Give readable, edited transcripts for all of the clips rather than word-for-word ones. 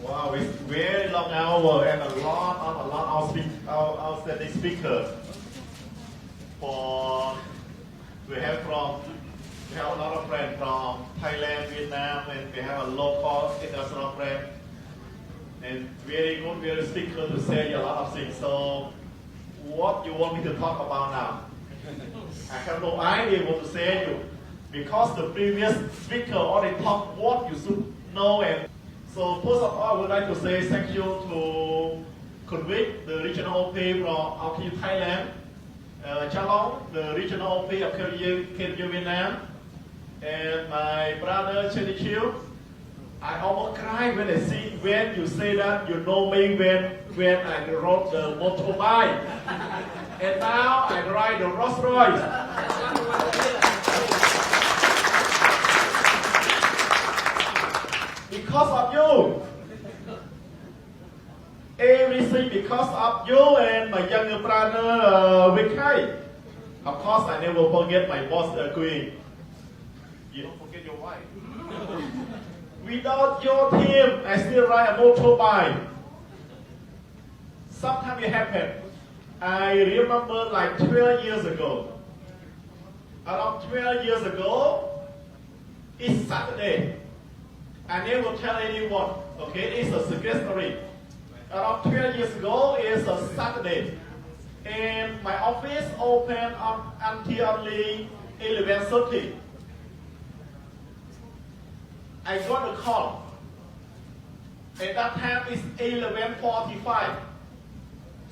Wow, it's very long hour and a lot of outstanding speakers. For we have a lot of friends from Thailand, Vietnam, and we have a local international friend. And very good speaker to say a lot of things. So, what you want me to talk about now? I have no idea what to say to you because the previous speaker already talked what you should know. And so, first of all, I would like to say thank you to Kunvik, the regional OP from KU Thailand, Chalong, the regional OP of KU Vietnam, and my brother Chenny Chiu. I almost cry when you say that you know me when I rode the motorbike. And now I ride the Rolls Royce. Because of you. Everything because of you and my younger brother Vicky. Of course I never forget my boss Queen. You don't forget your wife. Without your team, I still ride a motorbike. Sometimes it happened. I remember like 12 years ago. Around 12 years ago, it's Saturday. I never tell anyone, okay? It's a secret story. Around 12 years ago, it's a Saturday. And my office opened up until only 11:30. I got a call. At that time it's 11:45.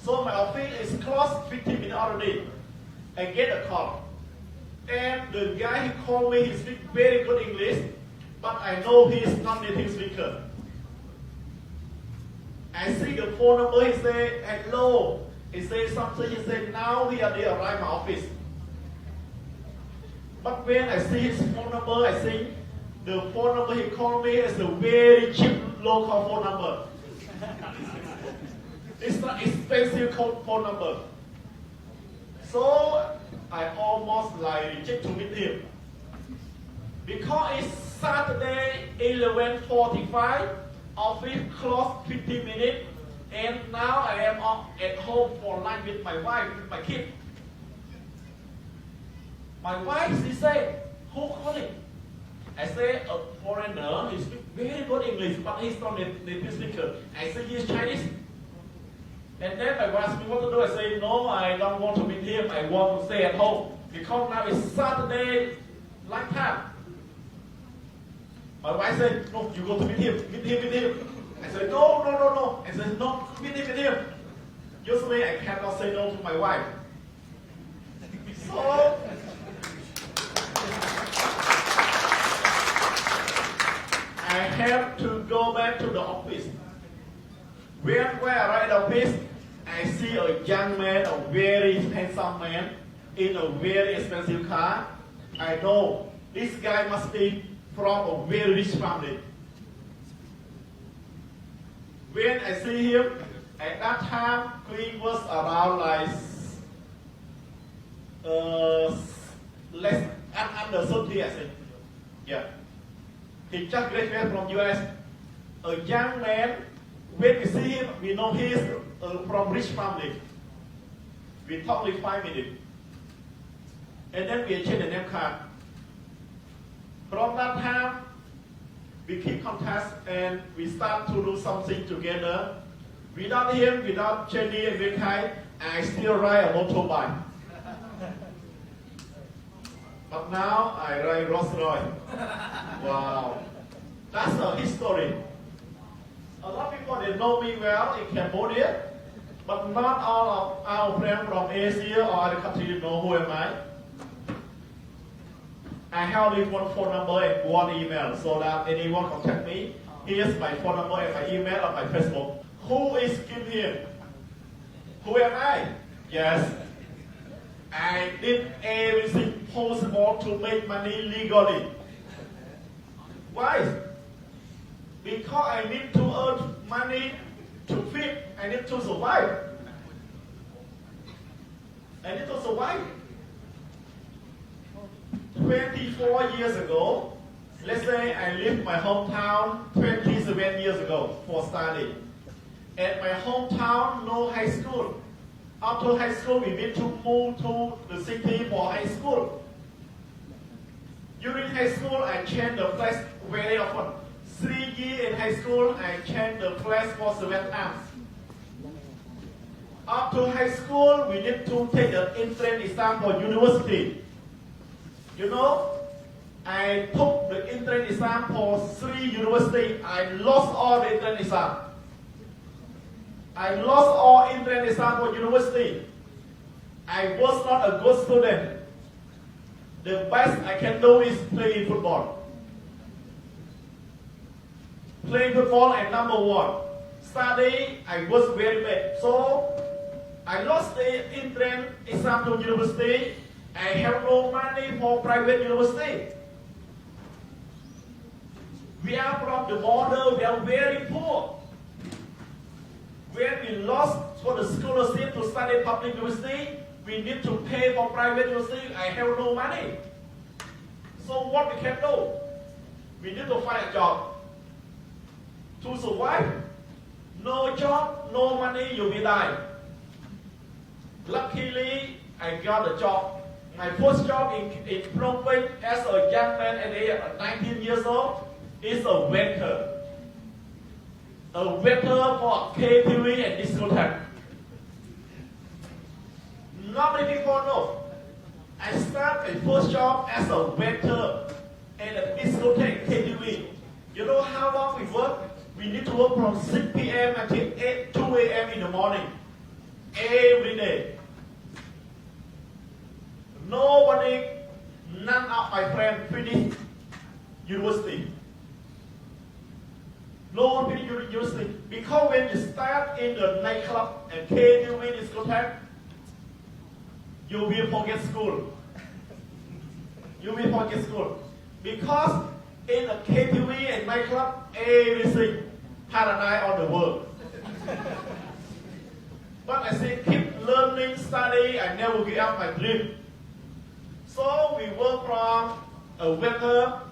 So my office is closed 15 minutes already. I get a call. And the guy who called me, he speaks very good English, but I know he is not native speaker. I see the phone number, he say, hello. He say something, he say, now he arrived my office. But when I see his phone number, I think the phone number he called me is a very cheap local phone number. It's not expensive phone number. So I almost like reject to meet him. Because it's Saturday 11:45, office closed 15 minutes, and now I am at home for lunch with my wife, with my kid. My wife, she said, who called him? I say a foreigner, he speaks very good English, but he's not a native speaker. I say he's Chinese. And then my wife asked me what to do. I say, no, I don't want to meet him. I want to stay at home. Because now it's Saturday, lunch time. My wife said, no, you go to meet him. I said, no. I said, no, meet him. Usually I cannot say no to my wife. So, I have to go back to the office. When I arrive at the office, I see a young man, a very handsome man, in a very expensive car. I know this guy must be from a very rich family. When I see him, at that time, he was around like less under 30, I think. Yeah. He just graduated from US. A young man, when we see him, we know he is from rich family. We talk like 5 minutes. And then we exchange the name card. From that time, we keep contact and we start to do something together. Without him, without Jenny and Vikai, I still ride a motorbike. But now I ride Rolls Royce. Wow. That's a history. A lot of people, they know me well in Cambodia, but not all of our friends from Asia or other countries know who am I. I have only one phone number and one email so that anyone contact me. Here's my phone number and my email on my Facebook. Who is Kim here? Who am I? Yes. I did everything possible to make money legally. Why? Because I need to earn money to feed. I need to survive. I need to survive. 24 years ago, let's say I leave my hometown 20 27 years ago for study. At my hometown, no high school. After high school, we need to move to the city for high school. During high school, I changed the place very often. 3 years in high school, I changed the place for 7 times. After high school, we need to take the entrance exam for university. You know, I took the entrance exam for 3 universities. I lost all the entrance exam. I lost all entrance exam for university. I was not a good student. The best I can do is playing football. Playing football and number 1. Study, I was very bad. So, I lost the entrance exam to university. I have no money for private university. We are from the border, we are very poor. When we lost for the scholarship to study public university, we need to pay for private university. I have no money. So what we can do? We need to find a job. To survive, no job, no money, you will die. Luckily, I got a job. My first job in Phnom Penh as a young man at age 19 years old is a waiter. A waiter for KTV and discotheque. Not many people know. I started my first job as a waiter at a discotheque KTV. You know how long we work? We need to work from 6 p.m. until 2 a.m. in the morning. Every day. Nobody, none of my friends finished university. No one finished university. Because when you start in the nightclub and KTV discotheque, you will forget school. You will forget school. Because in the KTV and nightclub, everything paradise on the world. But I say, keep learning, study, I never give up my dream. So we work from a waiter.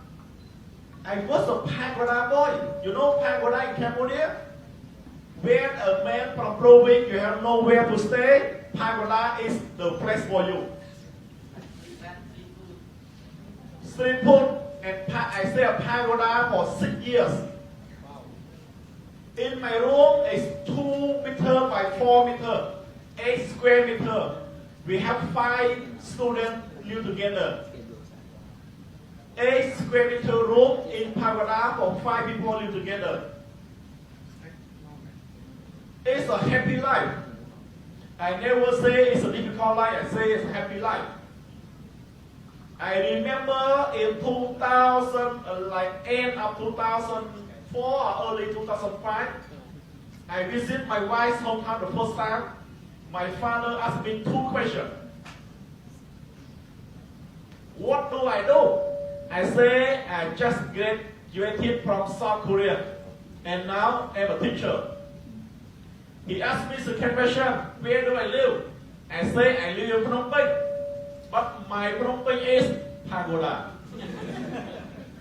I was a pagoda boy. You know pagoda in Cambodia? When a man from province, you have nowhere to stay, pagoda is the place for you. Street food, and I stay at pagoda for 6 years. In my room is 2 meters by 4 meters, 8 square meters. We have 5 students live together. 8 square meter room in pagoda for 5 people live together. It's a happy life. I never say it's a difficult life, I say it's a happy life. I remember in 2000, like end of 2004 or early 2005, I visit my wife's hometown the first time. My father asked me 2 questions. What do I do? I say I just graduated from South Korea and now I'm a teacher. He asked me second question, where do I live? I say I live in Phnom Penh, but my Phnom Penh is pagoda.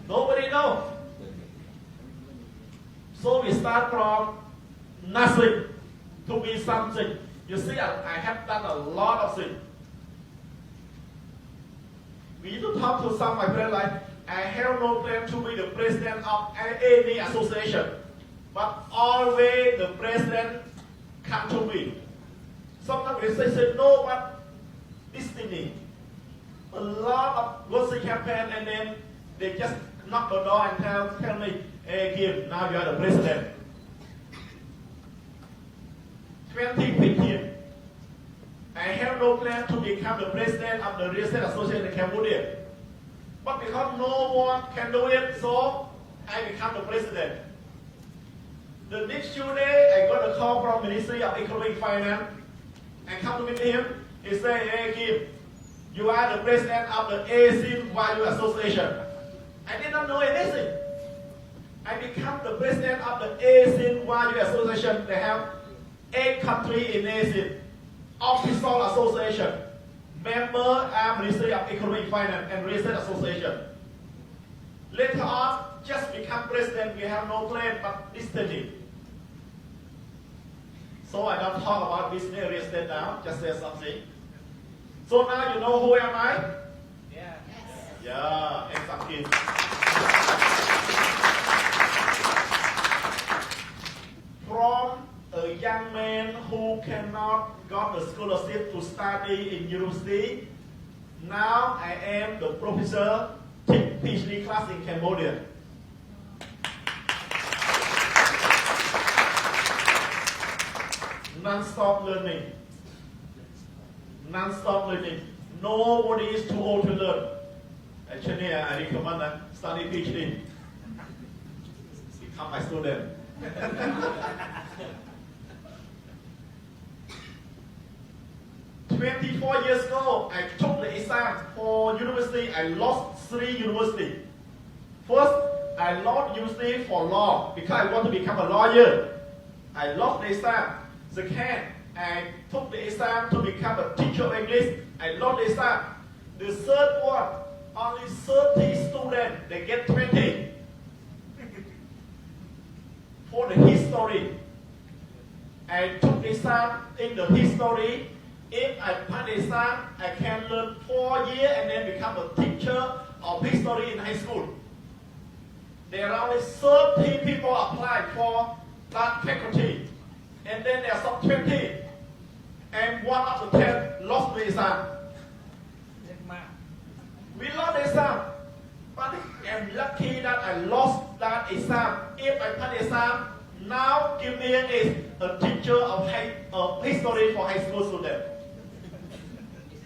Nobody knows. So we start from nothing to be something. You see, I have done a lot of things. We need to talk to some of my friends like, I have no plan to be the president of any association, but always the president come to me. Sometimes they say no, but destiny. A lot of good things happen and then they just knock the door and tell me, hey Kim, now you are the president. 2015. I have no plan to become the president of the Real Estate Association in Cambodia. But because no one can do it, so I become the president. The next 2 days, I got a call from Ministry of Economic Finance. I come to meet him. He said, hey Kim, you are the president of the ASEAN Value Association. I did not know anything. I become the president of the ASEAN Value Association. They have 8 countries in ASEAN. Official association. Member of Ministry of Economic Finance and Real Estate Association. Later on, just become president, we have no plan but destiny. So I don't talk about business real estate now, just say something. So now you know who am I? Yeah. Yeah, and some kids. From a young man who cannot got the scholarship to study in university, now I am the professor teach PhD class in Cambodia. Non-stop learning. Non-stop learning. Nobody is too old to learn. Actually, I recommend that study PhD. Become my student. 24 years ago, I took the exam for university. I lost 3 universities. First, I lost university for law because I want to become a lawyer. I lost the exam. Second, I took the exam to become a teacher of English. I lost the exam. The third one, only 30 students, they get 20. For the history, I took the exam in the history. If I pass the exam, I can learn 4 years and then become a teacher of history in high school. There are only 30 people applying for that faculty. And then there are some 20. And 1 of the 10 lost the exam. We lost the exam. But I'm lucky that I lost that exam. If I pass the exam, now Kim Il is a teacher of history for high school students.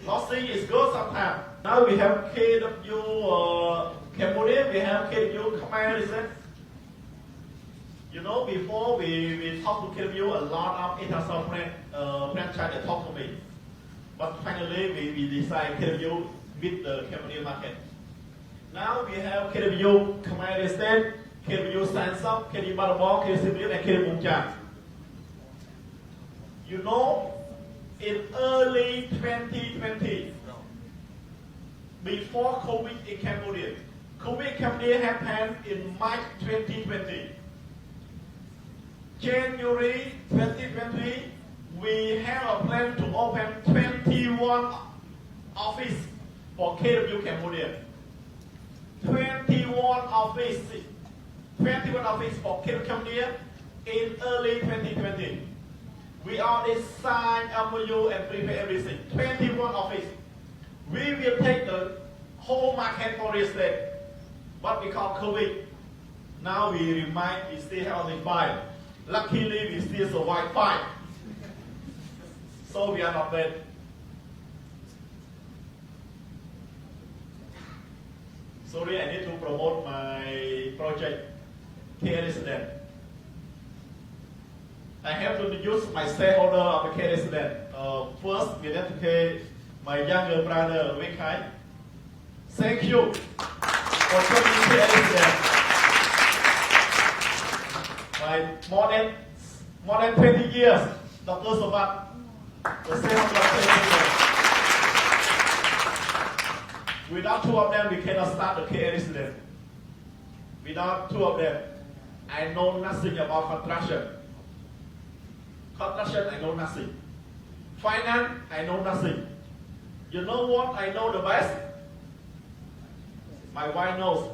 Losing is good sometimes. Now we have KW Cambodia, we have KW Khmer Research. You know, before we talk to KW, a lot of international franchise they talk to me. But finally, we decide KW with the Cambodia market. Now we have KW Khmer Research, KW Sansop, KW Malabor, KW Siem and KW Mung Chan. You know, in early 2020, before COVID in Cambodia, COVID in Cambodia happened in March 2020. January 2020, we have a plan to open 21 offices for KW Cambodia. 21 offices for KW Cambodia in early 2020. We already signed MOU and prepare everything. 21 offices. We will take the whole market for real estate. But because COVID, now we still have only 5. Luckily, we still survive 5. So we are not bad. Sorry, I need to promote my project, K Resident. I have to introduce my stakeholder of the K Resident. First, we have to pay my younger brother, Wei Kai. Thank you for joining K Resident. My more than 20 years, Dr. Sobat, the stakeholder of K Resident. Without 2 of them, we cannot start the K Resident. Without 2 of them, I know nothing about construction. Construction, I know nothing. Finance, I know nothing. You know what I know the best? My wife knows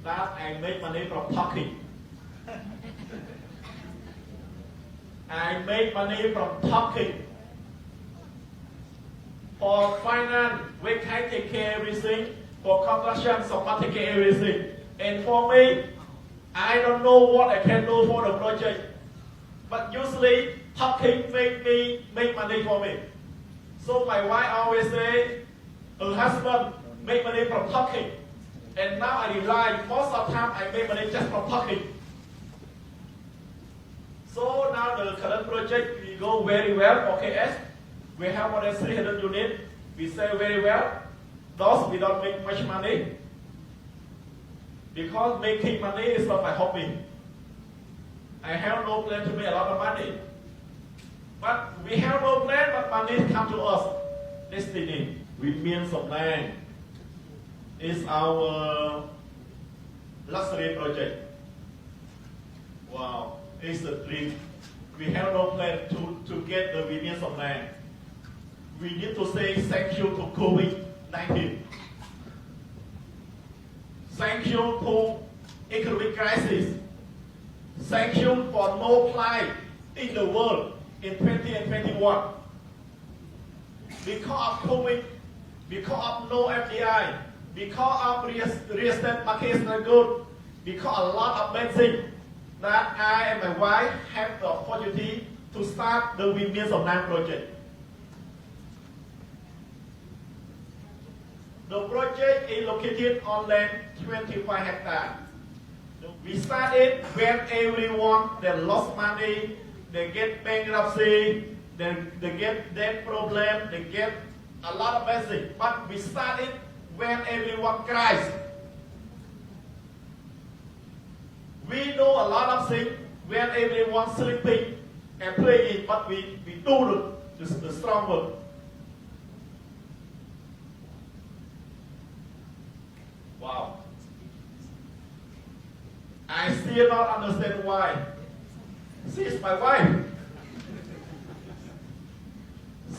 that I make money from talking. I make money from talking. For finance, we can take care of everything. For construction, somebody take care of everything. And for me, I don't know what I can do for the project. But usually, talking make money for me. So my wife always say, her husband make money from talking. And now I realize most of the time I make money just from talking. So now the current project we go very well for KS. We have more than 300 units. We sell very well. Thus we don't make much money. Because making money is not my hobby. I have no plan to make a lot of money. But we have no plan, but money come to us. Destiny. We mean some land. It's our luxury project. Wow, it's a dream. We have no plan to get the Vineyards of Land. We need to say thank you to COVID-19. Thank you to economic crisis. Thank you for no flight in the world in 20 and 21. Because of COVID, because of no FDI, because of real estate market is not good, because a lot of bad things, that I and my wife have the opportunity to start the Vineyards of Land project. The project is located on land 25 hectares. We started when everyone that lost money, they get bankruptcy, they get debt problem, they get a lot of bad things. But we started when everyone cries. We know a lot of things when everyone sleeping and playing, but we do the strong work. Wow. I still not understand why. She is my wife.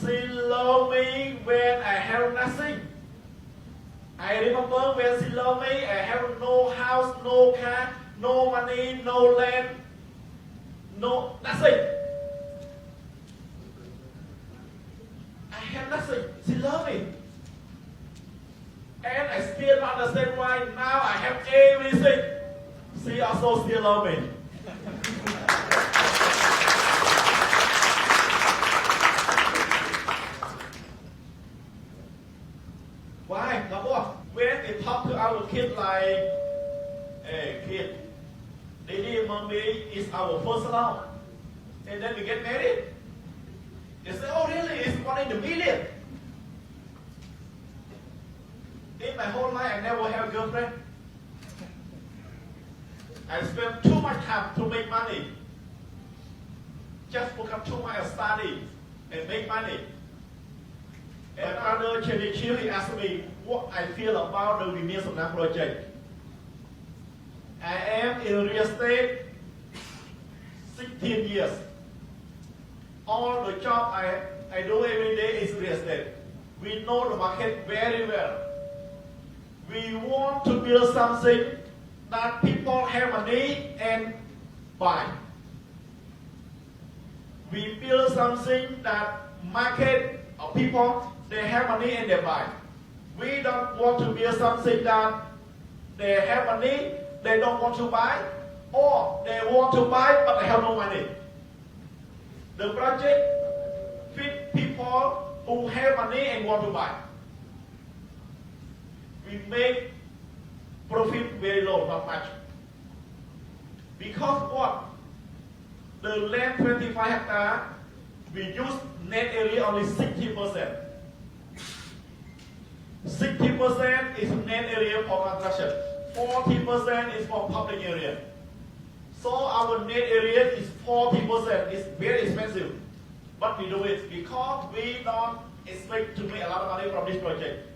She loved me when I have nothing. I remember when she loved me, I have no house, no car, no money, no land, no nothing. I have nothing. She loved me. And I still don't understand why now I have everything. She also still loves me. Why? Number one, when they talk to our kid like, hey kid, Daddy and Mommy is our first love. And then we get married. They say, oh really? It's one in a million. In my whole life, I never have a girlfriend. I spend too much time to make money. Just focus too much on study and make money. And my brother Cherry Chiu, he asked me what I feel about the Vineyards of Land project. I am in real estate 16 years. All the job I do every day is real estate. We know the market very well. We want to build something that people have money and buy. We build something that market or people, they have money and they buy. We don't want to build something that they have money, they don't want to buy, or they want to buy but they have no money. The project fit people who have money and want to buy. We make profit very low, not much. Because what? The land 25 hectares, we use net area only 60%. 60% is net area for construction. 40% is for public area. So our net area is 40%. It's very expensive. But we do it because we don't expect to make a lot of money from this project.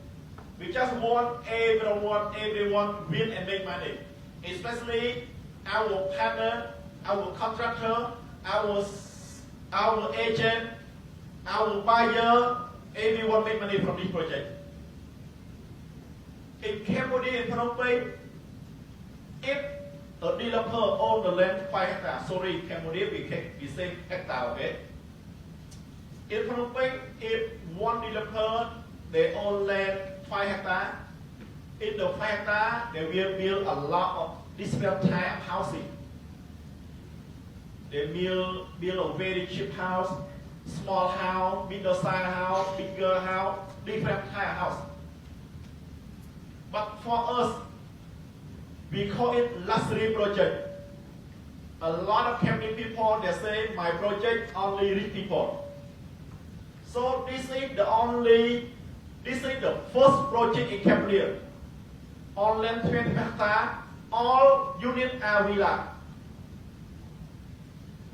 We just want everyone win and make money. Especially our partner, our contractor, our agent, our buyer, everyone make money from this project. In Cambodia and Phnom Penh, if a developer owns the land 5 hectares, sorry, Cambodia we say hectare, okay? In Phnom Penh, if one developer they own land 5 hectares, in the 5 hectares they will build a lot of different type of housing. They build a very cheap house, small house, middle size house, bigger house, different type of house. But for us, we call it luxury project. A lot of Cambodian people, they say my project only rich people. So this is the first project in Cambodia. On land 20 hectares, all units are villa.